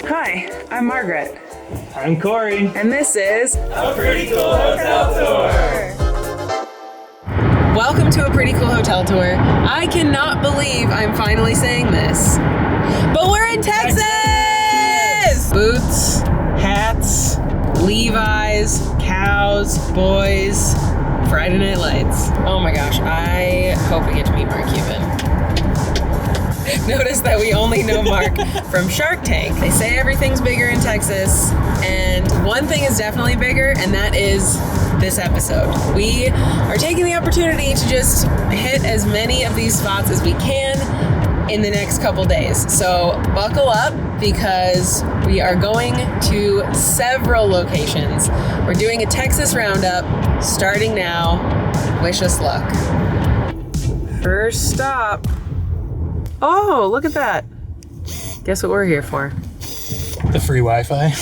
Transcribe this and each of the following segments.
Hi, I'm Margaret. I'm Corey. And this is A Pretty Cool Hotel Tour. Welcome to A Pretty Cool Hotel Tour. I cannot believe I'm finally saying this, but we're in Texas! Boots, hats, Levi's, cows, boys, Friday Night Lights. Oh my gosh, I hope we get to meet Mark Cuban. Notice that we only know Mark from Shark Tank. They say everything's bigger in Texas, and one thing is definitely bigger, and that is this episode. We are taking the opportunity to just hit as many of these spots as we can in the next couple days. So buckle up because we are going to several locations. We're doing a Texas Roundup starting now. Wish us luck. First stop. Oh, look at that. Guess what we're here for? The free Wi-Fi.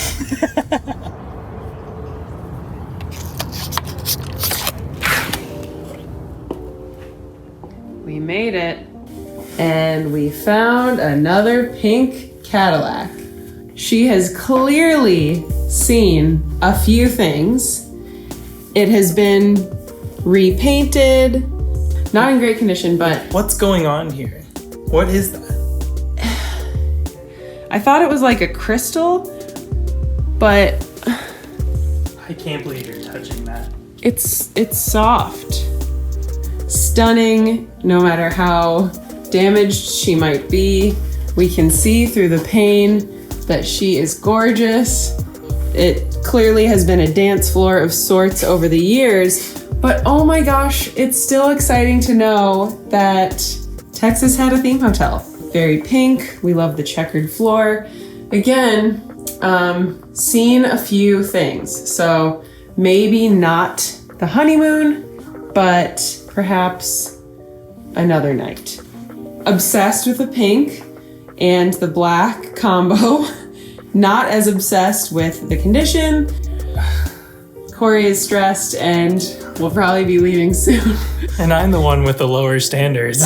We made it. And we found another pink Cadillac. She has clearly seen a few things. It has been repainted. Not in great condition, but... What's going on here? What is that? I thought it was like a crystal, but I can't believe you're touching that. it's soft. Stunning, no matter how damaged she might be. We can see through the pane that she is gorgeous. It clearly has been a dance floor of sorts over the years, but oh my gosh, it's still exciting to know that Texas had a theme hotel. Very pink. We love the checkered floor. Again, seen a few things. So maybe not the honeymoon, but perhaps another night. Obsessed with the pink and the black combo. Not as obsessed with the condition. Corey is stressed and will probably be leaving soon. And I'm the one with the lower standards.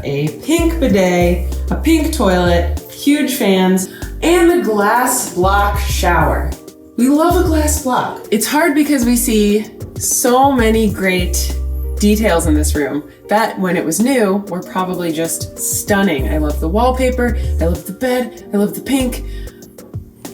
A pink bidet, a pink toilet, huge fans, and the glass block shower. We love a glass block. It's hard because we see so many great details in this room that when it was new, were probably just stunning. I love the wallpaper, I love the bed, I love the pink.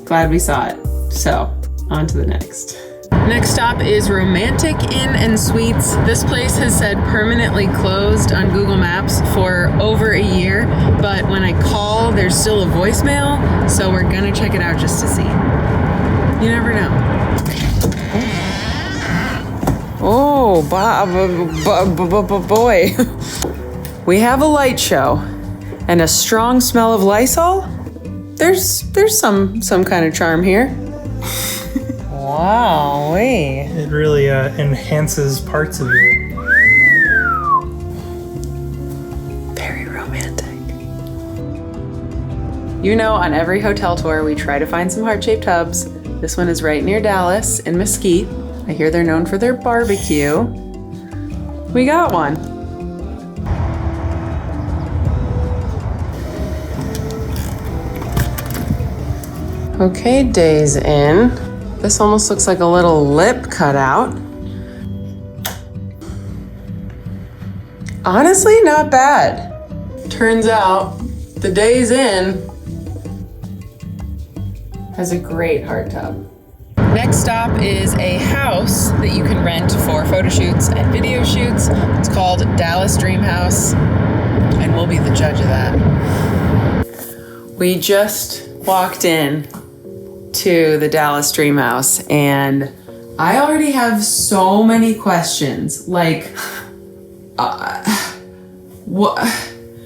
Glad we saw it. So, on to the next. Next stop is Romantic Inn and Suites. This place has said permanently closed on Google Maps for over a year, but when I call, there's still a voicemail, so we're gonna check it out just to see. You never know. Oh, boy. We have a light show and a strong smell of Lysol. There's some kind of charm here. Wow, It really enhances parts of you. Very romantic. You know, on every hotel tour, we try to find some heart-shaped tubs. This one is right near Dallas in Mesquite. I hear they're known for their barbecue. We got one. Okay, Days Inn. This almost looks like a little lip cutout. Honestly, not bad. Turns out the Days Inn has a great hard tub. Next stop is a house that you can rent for photo shoots and video shoots. It's called Dallas Dreamhouse, and we'll be the judge of that. We just walked in to the Dallas Dreamhouse, and I already have so many questions. Like, what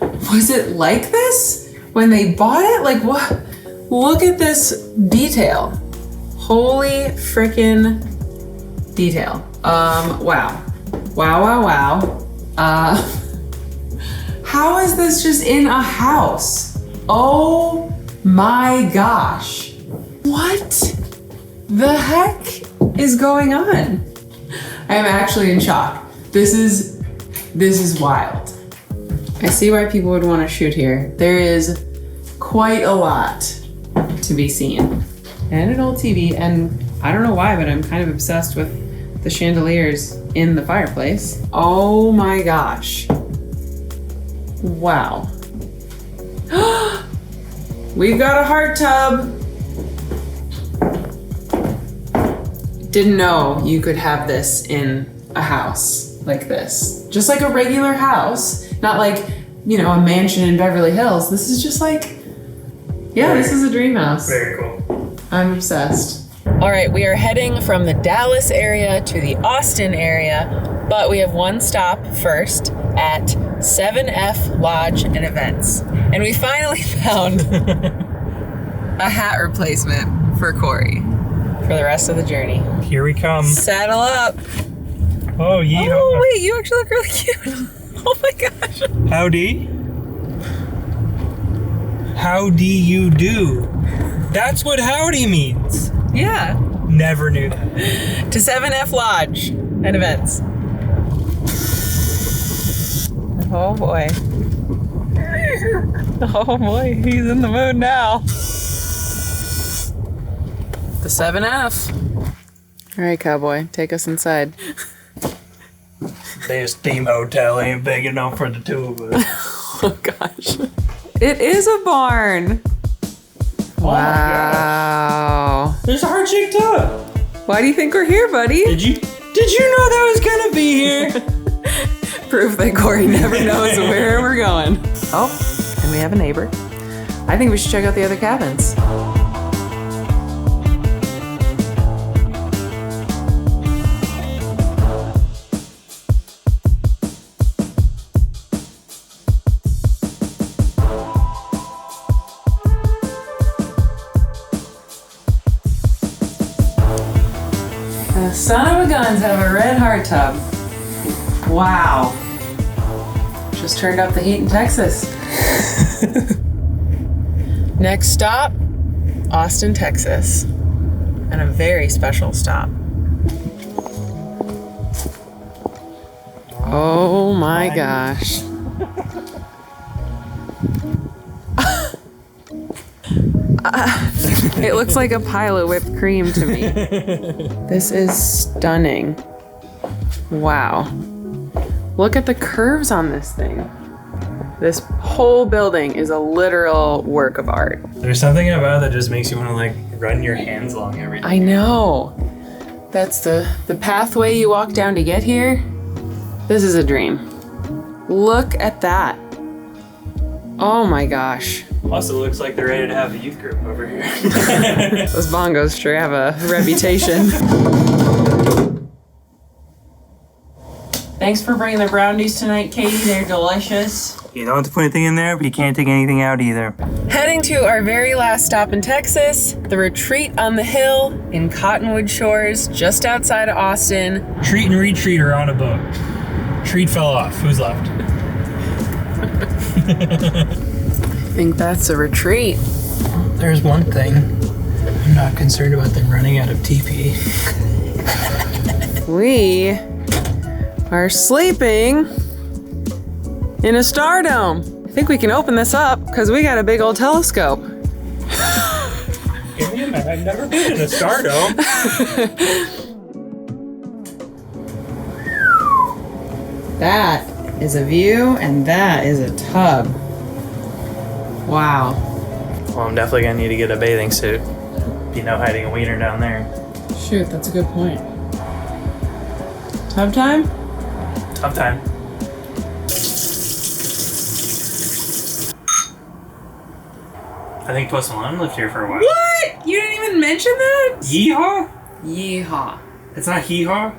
was it like this when they bought it? Like, what? Look at this detail. Holy frickin' detail. Wow. How is this just in a house? Oh my gosh. What the heck is going on? I am actually in shock. This is wild. I see why people would want to shoot here. There is quite a lot to be seen. And an old TV, and I don't know why, but I'm kind of obsessed with the chandeliers in the fireplace. Oh my gosh. Wow. We've got a hot tub. Didn't know you could have this in a house like this. Just like a regular house, not like, you know, a mansion in Beverly Hills. This is just like, yeah, this is a dream house. Very cool. I'm obsessed. All right, we are heading from the Dallas area to the Austin area, but we have one stop first at 7F Lodge and Events. And we finally found a hat replacement for Corey for the rest of the journey. Here we come. Saddle up. Oh, yeah. Oh, wait, you actually look really cute. Oh my gosh. Howdy. Howdy you do. That's what howdy means. Yeah. Never knew that. To 7F Lodge and Events. Oh boy. Oh boy, he's in the mood now. The 7F. All right, cowboy, take us inside. This theme hotel ain't big enough for the two of us. Oh gosh. It is a barn. Oh Wow. There's a heart-shaped tub. Why do you think we're here, buddy? Did you know that was gonna be here? Proof that Corey never knows where we're going. Oh, and we have a neighbor. I think we should check out the other cabins. Son of a guns have a red hard tub. Wow. Just turned up the heat in Texas. Next stop, Austin, Texas. And a very special stop. Oh my gosh. It looks like a pile of whipped cream to me. This is stunning. Wow. Look at the curves on this thing. This whole building is a literal work of art. There's something about it that just makes you want to like run your hands along everything. I know. That's the pathway you walk down to get here. This is a dream. Look at that. Oh my gosh. Also looks like they're ready to have a youth group over here. Those bongos sure have a reputation. Thanks for bringing the brownies tonight, Katie. They're delicious. You don't have to put anything in there, but you can't take anything out either. Heading to our very last stop in Texas, the Retreat on the Hill in Cottonwood Shores, just outside of Austin. Treat and retreat are on a boat. Treat fell off. Who's left? I think that's a retreat. There's one thing. I'm not concerned about them running out of TP. We are sleeping in a star dome. I think we can open this up because we got a big old telescope. Give me a minute. I've never been in a star dome. That is a view and that is a tub. Wow. Well, I'm definitely gonna need to get a bathing suit. You know, hiding a wiener down there. Shoot, that's a good point. Tub time? Tough time. I think Post Malone lived here for a while. What? You didn't even mention that? Yeehaw? Yeehaw. It's not hee-haw?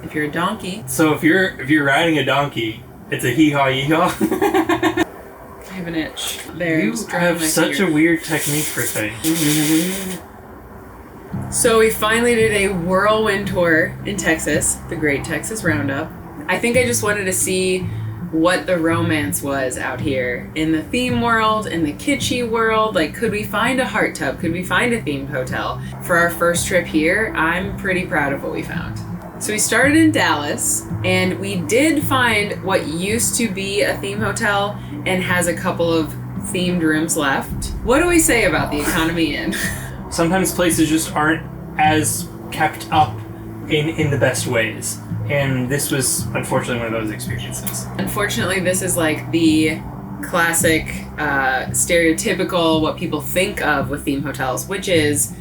If you're a donkey. So if you're riding a donkey, it's a hee-haw yeehaw? I have an itch. There. You have such a weird technique for things. So we finally did a whirlwind tour in Texas, the Great Texas Roundup. I think I just wanted to see what the romance was out here in the theme world, in the kitschy world. Like, could we find a heart tub? Could we find a themed hotel? For our first trip here, I'm pretty proud of what we found. So we started in Dallas, and we did find what used to be a theme hotel and has a couple of themed rooms left. What do we say about the Economy Inn? Sometimes places just aren't as kept up in the best ways. And this was, unfortunately, one of those experiences. Unfortunately, this is like the classic, stereotypical, what people think of with theme hotels, which is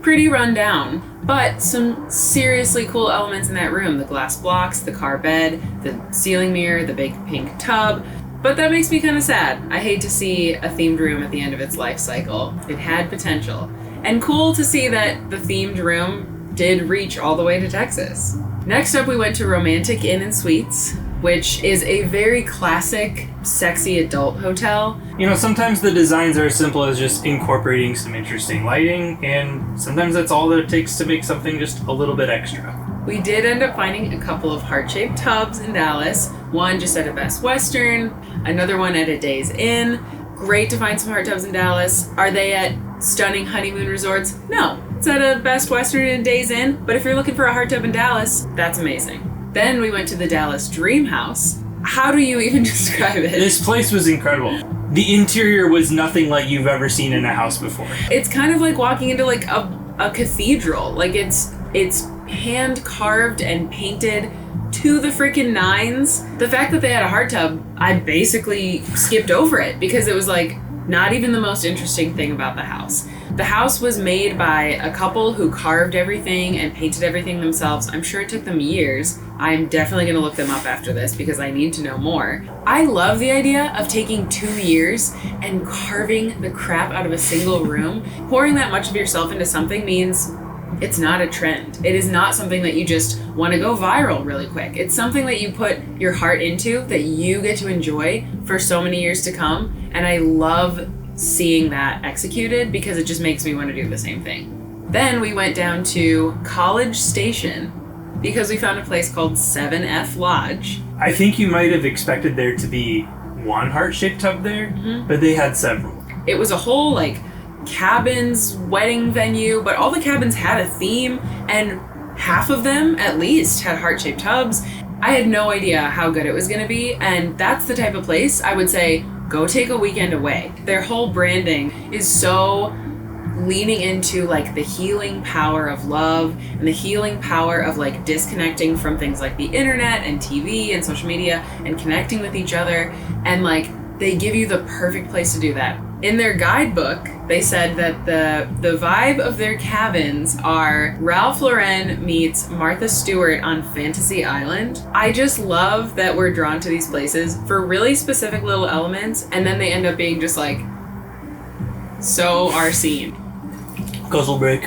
pretty run down, but some seriously cool elements in that room. The glass blocks, the car bed, the ceiling mirror, the big pink tub. But that makes me kind of sad. I hate to see a themed room at the end of its life cycle. It had potential. And cool to see that the themed room did reach all the way to Texas. Next up, we went to Romantic Inn and Suites, which is a very classic, sexy adult hotel. You know, sometimes the designs are as simple as just incorporating some interesting lighting, and sometimes that's all that it takes to make something just a little bit extra. We did end up finding a couple of heart-shaped tubs in Dallas, one just at a Best Western, another one at a Days Inn. Great to find some heart tubs in Dallas. Are they at stunning honeymoon resorts? No, it's at a Best Western and a Days Inn, but if you're looking for a heart tub in Dallas, that's amazing. Then we went to the Dallas Dreamhouse. How do you even describe it? This place was incredible. The interior was nothing like you've ever seen in a house before. It's kind of like walking into like a cathedral. Like it's hand carved and painted to the freaking nines. The fact that they had a hot tub, I basically skipped over it because it was like not even the most interesting thing about the house. The house was made by a couple who carved everything and painted everything themselves. I'm sure it took them years. I'm definitely going to look them up after this because I need to know more. I love the idea of taking 2 years and carving the crap out of a single room. Pouring that much of yourself into something means it's not a trend. It is not something that you just want to go viral really quick. It's something that you put your heart into that you get to enjoy for so many years to come. And I love seeing that executed because it just makes me want to do the same thing. Then we went down to College Station because we found a place called 7F Lodge. I think you might have expected there to be one heart-shaped tub there, but they had several. It was a whole like cabins wedding venue, but all the cabins had a theme and half of them at least had heart-shaped tubs. I had no idea how good it was going to be, and that's the type of place I would say go take a weekend away. Their whole branding is so leaning into like the healing power of love and the healing power of like disconnecting from things like the internet and TV and social media and connecting with each other, and like they give you the perfect place to do that. In their guidebook, they said that the vibe of their cabins are Ralph Lauren meets Martha Stewart on Fantasy Island. I just love that we're drawn to these places for really specific little elements, and then they end up being just like so our scene. Guzzle break.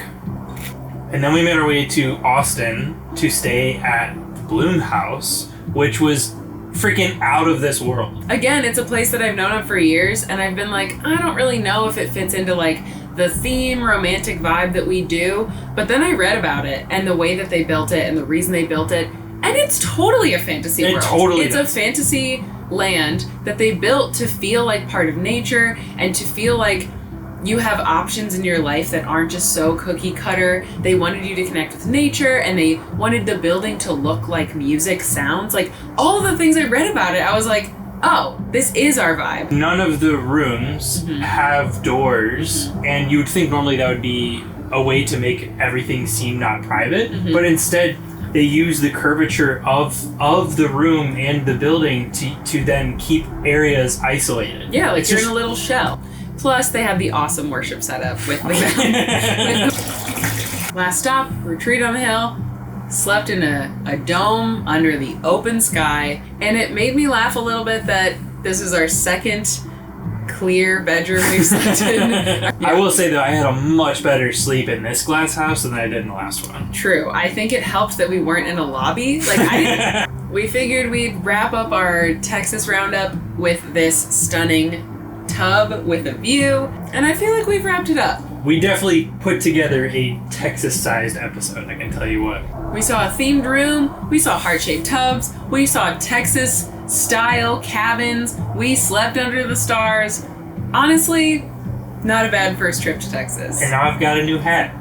And then we made our way to Austin to stay at Bloomhouse, which was freaking out of this world. Again, it's a place that I've known of for years, and I've been like, I don't really know if it fits into like the theme romantic vibe that we do, but then I read about it and the way that they built it and the reason they built it, and it's totally a fantasy world. Totally it's a fantasy land that they built to feel like part of nature and to feel like you have options in your life that aren't just so cookie cutter. They wanted you to connect with nature, and they wanted the building to look like music sounds. Like all the things I read about it, I was like, oh, this is our vibe. None of the rooms have doors, and you would think normally that would be a way to make everything seem not private, but instead they use the curvature of the room and the building to then keep areas isolated. Yeah, like you're in a little shell. Plus, they have the awesome worship setup with the Last stop, retreat on the hill, slept in a dome under the open sky, and it made me laugh a little bit that this is our second clear bedroom we've slept in. I will say though, I had a much better sleep in this glass house than I did in the last one. True. I think it helped that we weren't in a lobby. Like I didn't. We figured we'd wrap up our Texas Roundup with this stunning tub with a view, and I feel like we've wrapped it up. We definitely put together a Texas-sized episode, I can tell you what. We saw a themed room, we saw heart-shaped tubs, we saw Texas-style cabins, we slept under the stars. Honestly, not a bad first trip to Texas. And now I've got a new hat.